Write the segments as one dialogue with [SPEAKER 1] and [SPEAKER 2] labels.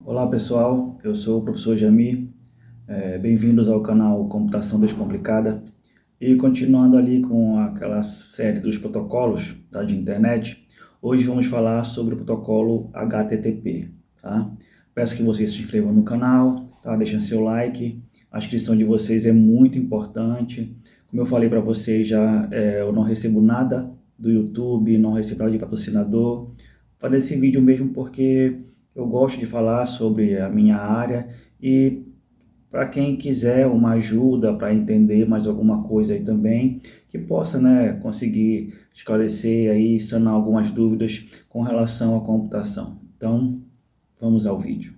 [SPEAKER 1] Olá pessoal, eu sou o professor Jami, bem-vindos ao canal Computação Descomplicada. E continuando ali com aquela série dos protocolos, tá, de internet, hoje vamos falar sobre o protocolo HTTP, tá? Peço que vocês se inscrevam no canal, tá? Deixem seu like, a inscrição de vocês é muito importante. Como eu falei para vocês já, eu não recebo nada do YouTube, não recebo nada de patrocinador. Fazer esse vídeo mesmo porque eu gosto de falar sobre a minha área e para quem quiser uma ajuda para entender mais alguma coisa aí também, que possa, né, conseguir esclarecer aí, sanar algumas dúvidas com relação à computação. Então, vamos ao vídeo.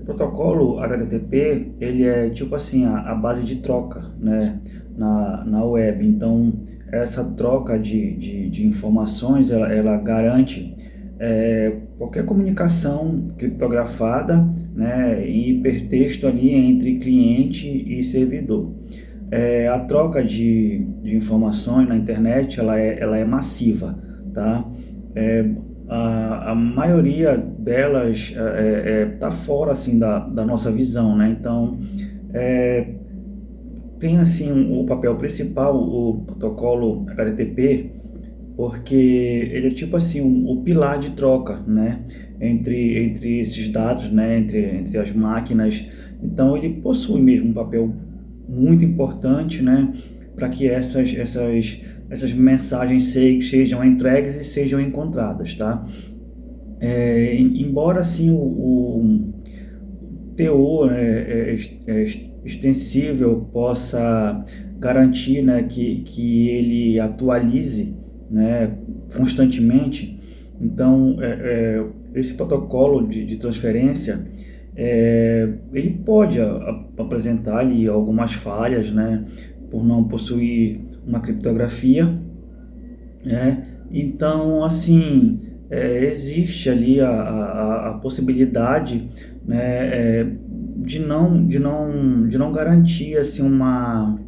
[SPEAKER 1] O protocolo HTTP, ele é tipo assim, a base de troca, né, na web. Então, essa troca de informações, ela garante qualquer comunicação criptografada, né, em hipertexto ali entre cliente e servidor. A troca de informações na internet, ela é massiva, tá? É, a maioria delas tá fora assim da nossa visão, né? Então, é, tem assim o papel principal, o protocolo HTTP, porque ele é tipo assim o pilar de troca, né? Entre esses dados, né? Entre as máquinas. Então, ele possui mesmo um papel muito importante, né? Para que essas mensagens sejam entregues e sejam encontradas, tá? Embora assim o teor extensível possa garantir, né, que ele atualize, né, constantemente, então esse protocolo de transferência ele pode apresentar ali algumas falhas, né, por não possuir uma criptografia, né? Então, assim, existe ali a possibilidade, né, de não garantir assim, uma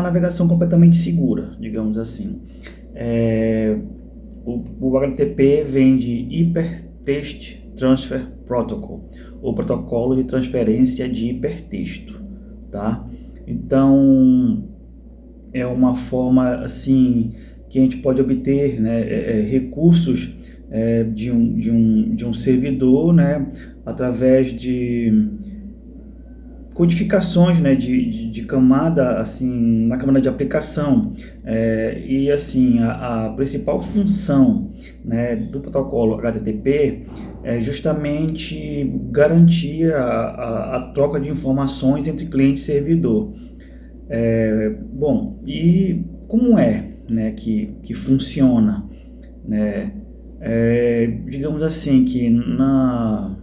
[SPEAKER 1] navegação completamente segura, digamos assim. É, o HTTP vem de Hypertext Transfer Protocol, o protocolo de transferência de hipertexto, tá? Então, é uma forma assim que a gente pode obter, né, recursos de um servidor, né, através de codificações, né, de camada assim na camada de aplicação, e assim a principal função, né, do protocolo HTTP é justamente garantir a troca de informações entre cliente e servidor. Bom, e como é, né, que funciona, né? Digamos assim que numa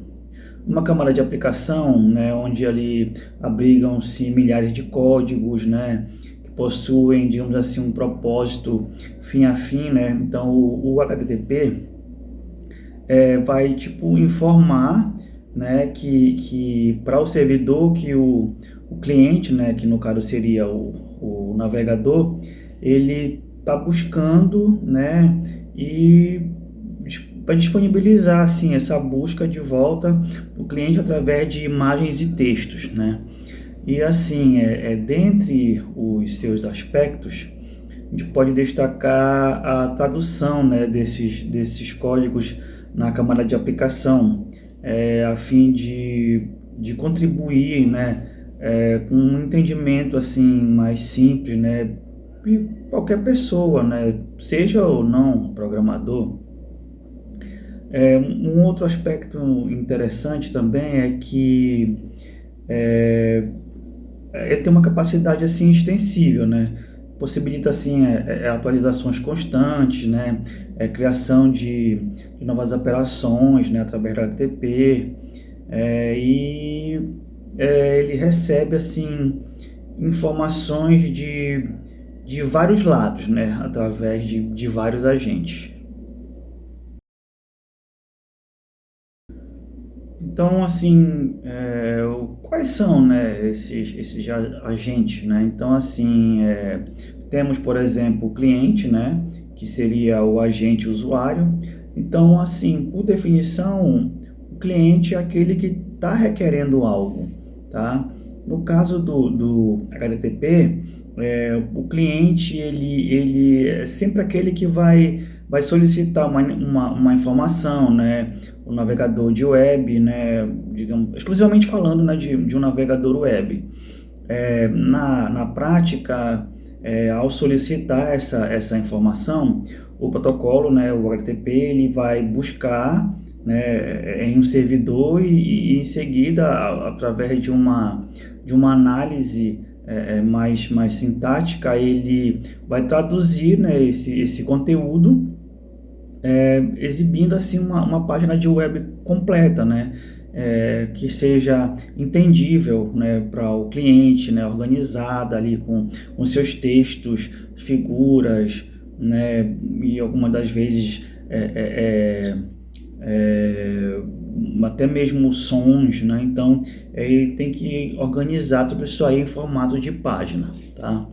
[SPEAKER 1] camada de aplicação, né, onde ali abrigam-se milhares de códigos, né, que possuem, digamos assim, um propósito fim a fim, né? Então o HTTP vai tipo informar, né, que para o servidor que o cliente, né, que no caso seria o navegador, ele está buscando, né, e vai disponibilizar assim essa busca de volta o cliente através de imagens e textos, né? E assim, dentre os seus aspectos, a gente pode destacar a tradução, né, desses códigos na camada de aplicação, a fim de contribuir, né, com um entendimento assim mais simples, né, de qualquer pessoa, né, seja ou não programador. Um outro aspecto interessante também é que ele tem uma capacidade assim extensível, né? Possibilita assim atualizações constantes, né? Criação de novas operações, né? Através do HTTP, e ele recebe assim informações de vários lados, né? Através de vários agentes. Então, assim, quais são, né, esses agentes, né? Então, assim, temos, por exemplo, o cliente, né, que seria o agente usuário. Então, assim, por definição, o cliente é aquele que está requerendo algo, tá? No caso do HTTP, o cliente, ele é sempre aquele que vai solicitar uma informação, né? O navegador de web, né, digamos, exclusivamente falando, né, de um navegador web. Na prática, ao solicitar essa informação, o protocolo, né, o HTTP, ele vai buscar, né, em um servidor e em seguida, através de uma análise mais sintática, ele vai traduzir, né, esse conteúdo, exibindo assim uma página de web completa, né? Que seja entendível, né, para o cliente, né, organizada ali com seus textos, figuras, né, e algumas das vezes até mesmo sons, né? Então ele tem que organizar tudo isso aí em formato de página, tá?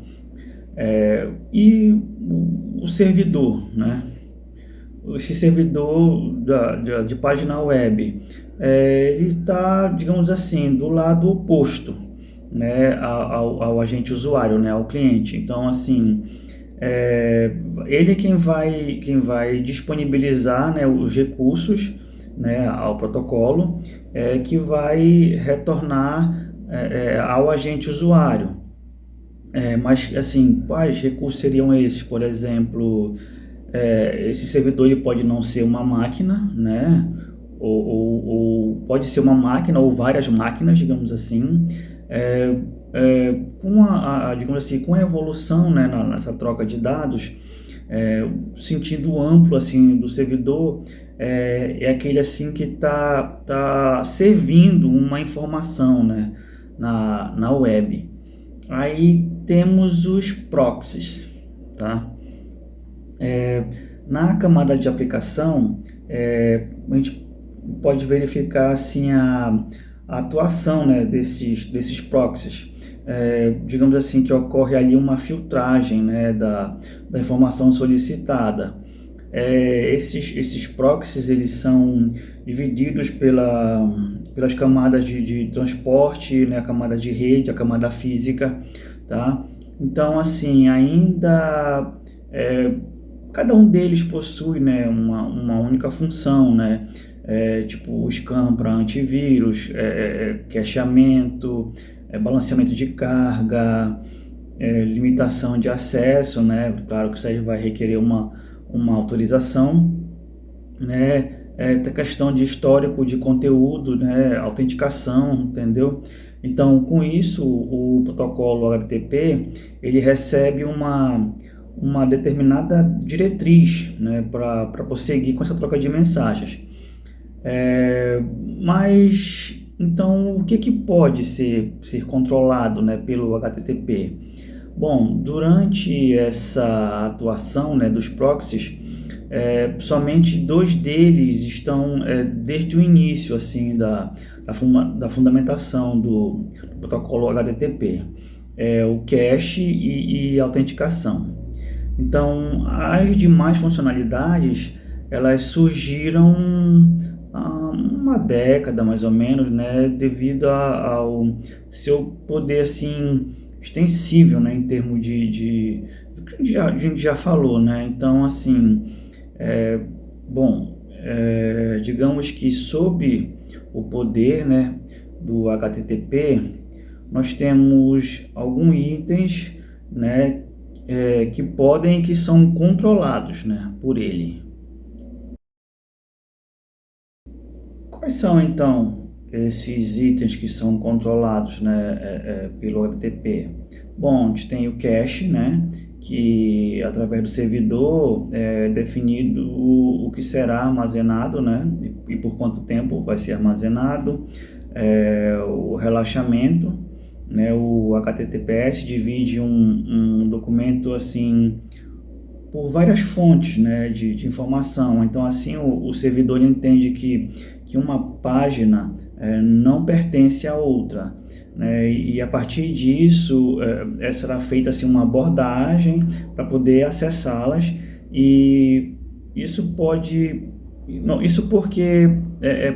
[SPEAKER 1] E o servidor, né? Esse servidor de página web, ele está, digamos assim, do lado oposto, né, ao agente usuário, né, ao cliente. Então, assim, ele é quem vai disponibilizar, né, os recursos, né, ao protocolo, que vai retornar ao agente usuário. Mas, assim, quais recursos seriam esses? Por exemplo, esse servidor ele pode não ser uma máquina, né? Ou pode ser uma máquina ou várias máquinas, digamos assim. Digamos assim, com a evolução, né, nessa troca de dados, o sentido amplo assim do servidor é aquele assim que tá servindo uma informação, né, na web. Aí temos os proxies, tá? Na camada de aplicação, a gente pode verificar assim a atuação, né, desses proxies. Digamos assim que ocorre ali uma filtragem, né, da informação solicitada. Esses proxies eles são divididos pelas camadas de transporte, né, a camada de rede, a camada física, tá? Então, assim, ainda cada um deles possui, né, uma única função, né? Tipo o scan para antivírus, cacheamento, balanceamento de carga, limitação de acesso, né? Claro que isso aí vai requerer uma autorização, né? Tem questão de histórico de conteúdo, né? Autenticação, entendeu? Então, com isso, o protocolo HTTP ele recebe uma determinada diretriz, né? Para prosseguir com essa troca de mensagens. Mas então, o que pode ser controlado, né, pelo HTTP? Bom, durante essa atuação, né, dos proxies, somente dois deles estão desde o início assim da fundamentação do protocolo HTTP, o cache e autenticação. Então, as demais funcionalidades elas surgiram há uma década mais ou menos, né, devido ao seu poder assim extensível, né, em termos a gente já falou, né? Então, assim, bom, digamos que sob o poder, né, do HTTP, nós temos alguns itens, né, que são controlados, né, por ele. Quais são então esses itens que são controlados, né, pelo HTTP? Bom, a gente tem o cache, né, que através do servidor é definido o que será armazenado, né, e por quanto tempo vai ser armazenado. O relaxamento, né, o HTTPS divide um documento assim por várias fontes, né, de informação. Então, assim, o servidor entende que uma página não pertence a outra, né, e a partir disso será feita assim, uma abordagem para poder acessá-las, e isso pode... Não, isso porque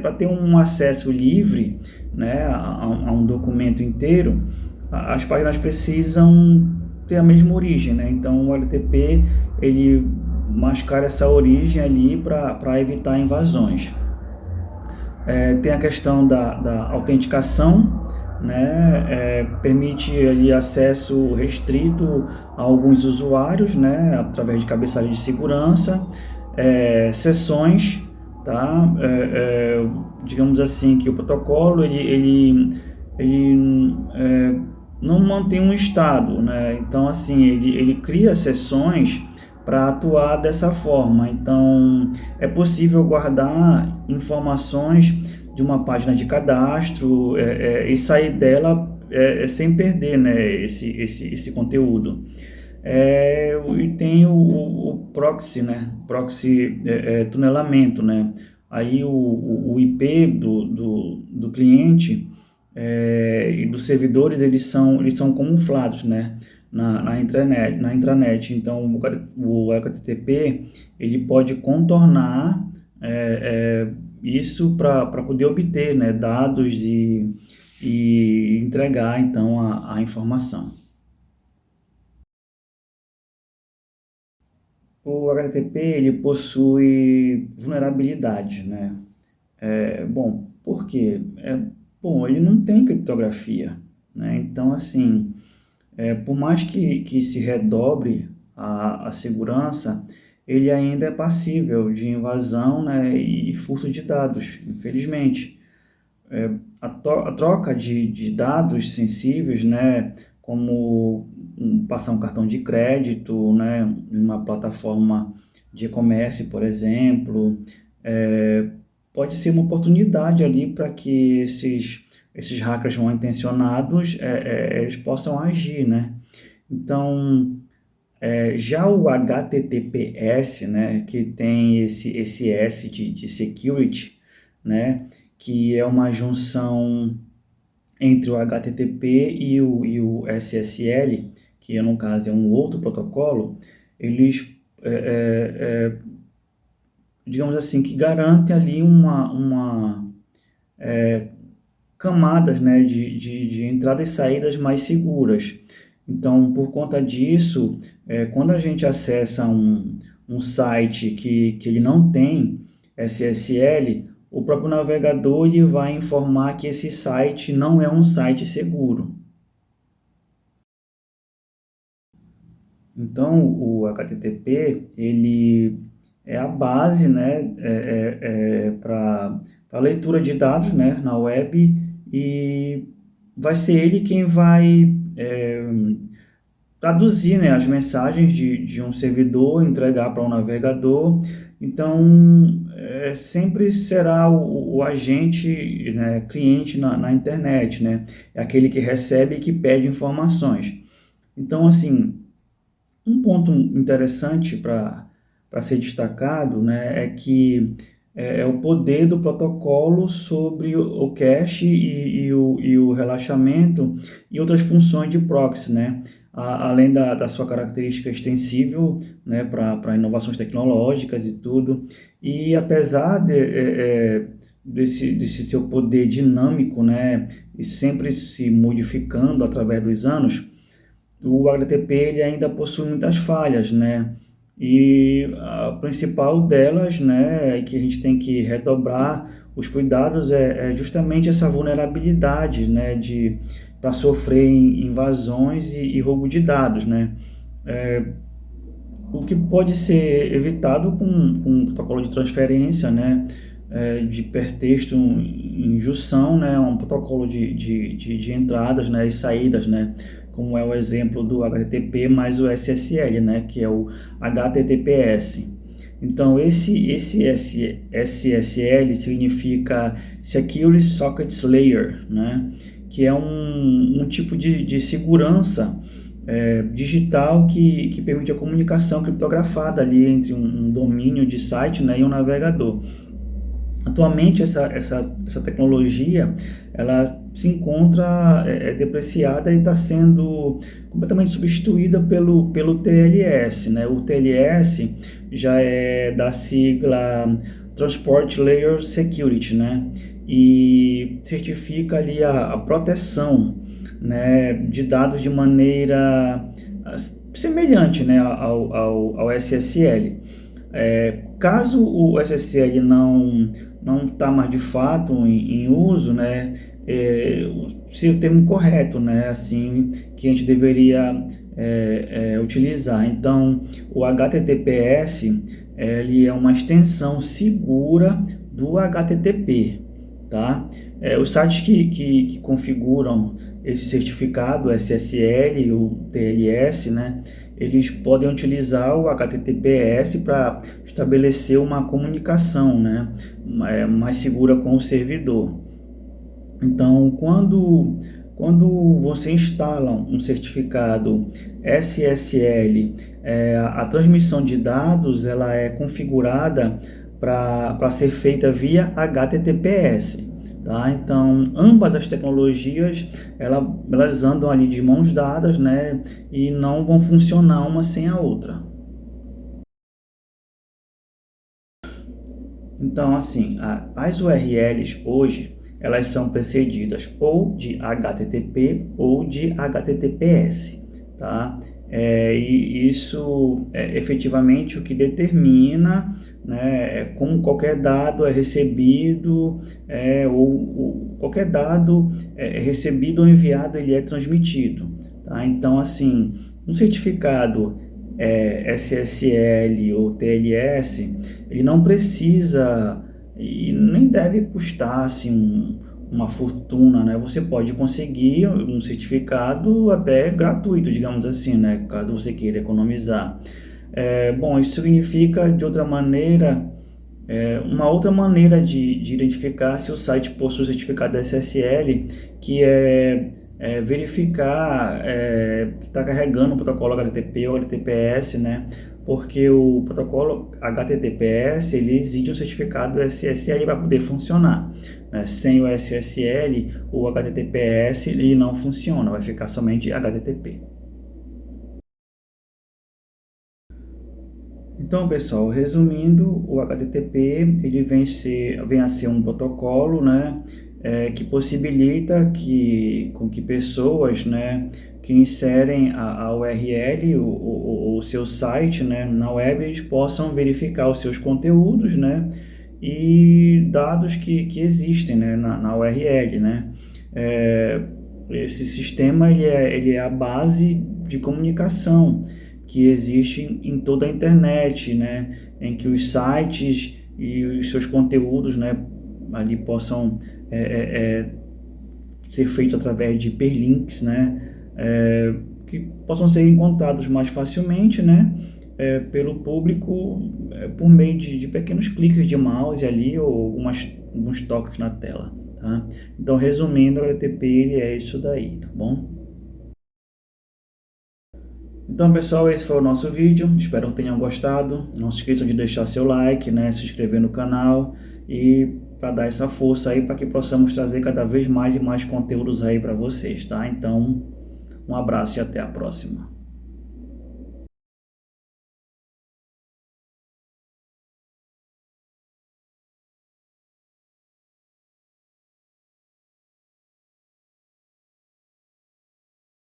[SPEAKER 1] para ter um acesso livre, né, a um documento inteiro, as páginas precisam ter a mesma origem, né? Então o LTP ele mascara essa origem ali para evitar invasões. Tem a questão da autenticação, né? Permite ali acesso restrito a alguns usuários, né? Através de cabeçalho de segurança, sessões, tá? Digamos assim que o protocolo ele não mantém um estado, né? Então assim ele cria sessões para atuar dessa forma. Então é possível guardar informações de uma página de cadastro e sair dela sem perder, né, esse conteúdo. E tem o proxy, né? Proxy tunelamento, né? Aí o IP do cliente e dos servidores eles são camuflados, né? Na intranet. Então o HTTP ele pode contornar isso para poder obter, né, dados e entregar então a informação. O HTTP ele possui vulnerabilidades, né? Bom, por quê? Bom, ele não tem criptografia, né? Então, assim, por mais que se redobre a segurança, ele ainda é passível de invasão, né, e furto de dados, infelizmente. A troca de dados sensíveis, né, como passar um cartão de crédito, né, em uma plataforma de e-commerce, por exemplo, pode ser uma oportunidade ali para que esses hackers mal intencionados eles possam agir, né? Então, já o HTTPS, né, que tem esse S de security, né, que é uma junção entre o HTTP e o SSL, que no caso é um outro protocolo, eles, digamos assim, que garantem ali camadas, né, de entradas e saídas mais seguras. Então, por conta disso, quando a gente acessa um site que ele não tem SSL, o próprio navegador ele vai informar que esse site não é um site seguro. Então, o HTTP ele é a base, né, para a leitura de dados, né, na web, e vai ser ele quem vai traduzir, né, as mensagens de um servidor, entregar para um navegador. Então, sempre será o agente, né, cliente na internet, né? É aquele que recebe e que pede informações. Então, assim, um ponto interessante para ser destacado, né, é que é o poder do protocolo sobre o cache e o relaxamento e outras funções de proxy, né? Além da sua característica extensível, né, para inovações tecnológicas e tudo. E apesar desse seu poder dinâmico, né, e sempre se modificando através dos anos, o HTTP ele ainda possui muitas falhas, né? E a principal delas, né, que a gente tem que redobrar os cuidados é justamente essa vulnerabilidade, né, para sofrer invasões e roubo de dados, né? O que pode ser evitado com um protocolo de transferência, né, de hipertexto em junção, né, um protocolo de entradas, né, e saídas, né, como é o exemplo do HTTP mais o SSL, né, que é o HTTPS. Então, esse SSL significa Security Sockets Layer, né, que é um tipo de segurança digital que permite a comunicação criptografada ali entre um domínio de site, né, e um navegador. Atualmente, essa tecnologia ela se encontra depreciada e está sendo completamente substituída pelo TLS, né? O TLS já é da sigla Transport Layer Security, né? E certifica ali a proteção, né, de dados de maneira semelhante, né, ao SSL. Caso o SSL não está mais de fato em uso, né, se o termo correto, né, assim que a gente deveria utilizar. Então, o HTTPS ele é uma extensão segura do HTTP, tá? Os sites que configuram esse certificado SSL, o TLS, né, eles podem utilizar o HTTPS para estabelecer uma comunicação, né, mais segura com o servidor. Então, quando você instala um certificado SSL, a transmissão de dados ela é configurada para ser feita via HTTPS. Tá? Então, ambas as tecnologias elas andam ali de mãos dadas, né? E não vão funcionar uma sem a outra. Então, assim, as URLs hoje elas são precedidas ou de HTTP ou de HTTPS, tá? E isso é efetivamente o que determina, né, como qualquer dado é recebido, ou qualquer dado é recebido ou enviado, ele é transmitido, tá? Então, assim, um certificado SSL ou TLS, ele não precisa e nem deve custar assim uma fortuna, né? Você pode conseguir um certificado até gratuito, digamos assim, né? Caso você queira economizar. Bom, isso significa de outra maneira, uma outra maneira de identificar se o site possui certificado SSL, que é verificar que está carregando o protocolo HTTP ou HTTPS, né? Porque o protocolo HTTPS ele exige um certificado SSL para poder funcionar, né? Sem o SSL, o HTTPS ele não funciona, vai ficar somente HTTP. Então, pessoal, resumindo, o HTTP ele vem a ser um protocolo, né, que possibilita com que pessoas, né, que inserem a URL, o seu site, né, na web, eles possam verificar os seus conteúdos, né, e dados que existem, né, na URL, né. Esse sistema ele é a base de comunicação que existe em toda a internet, né, em que os sites e os seus conteúdos, né, ali possam ser feitos através de hiperlinks, né, que possam ser encontrados mais facilmente, né, pelo público por meio de pequenos cliques de mouse ali ou alguns toques na tela, tá? Então, resumindo, o HTTP ele é isso daí, tá bom? Então, pessoal, esse foi o nosso vídeo. Espero que tenham gostado. Não se esqueçam de deixar seu like, né, se inscrever no canal e para dar essa força aí para que possamos trazer cada vez mais e mais conteúdos aí para vocês, tá? Então, um abraço e até a próxima.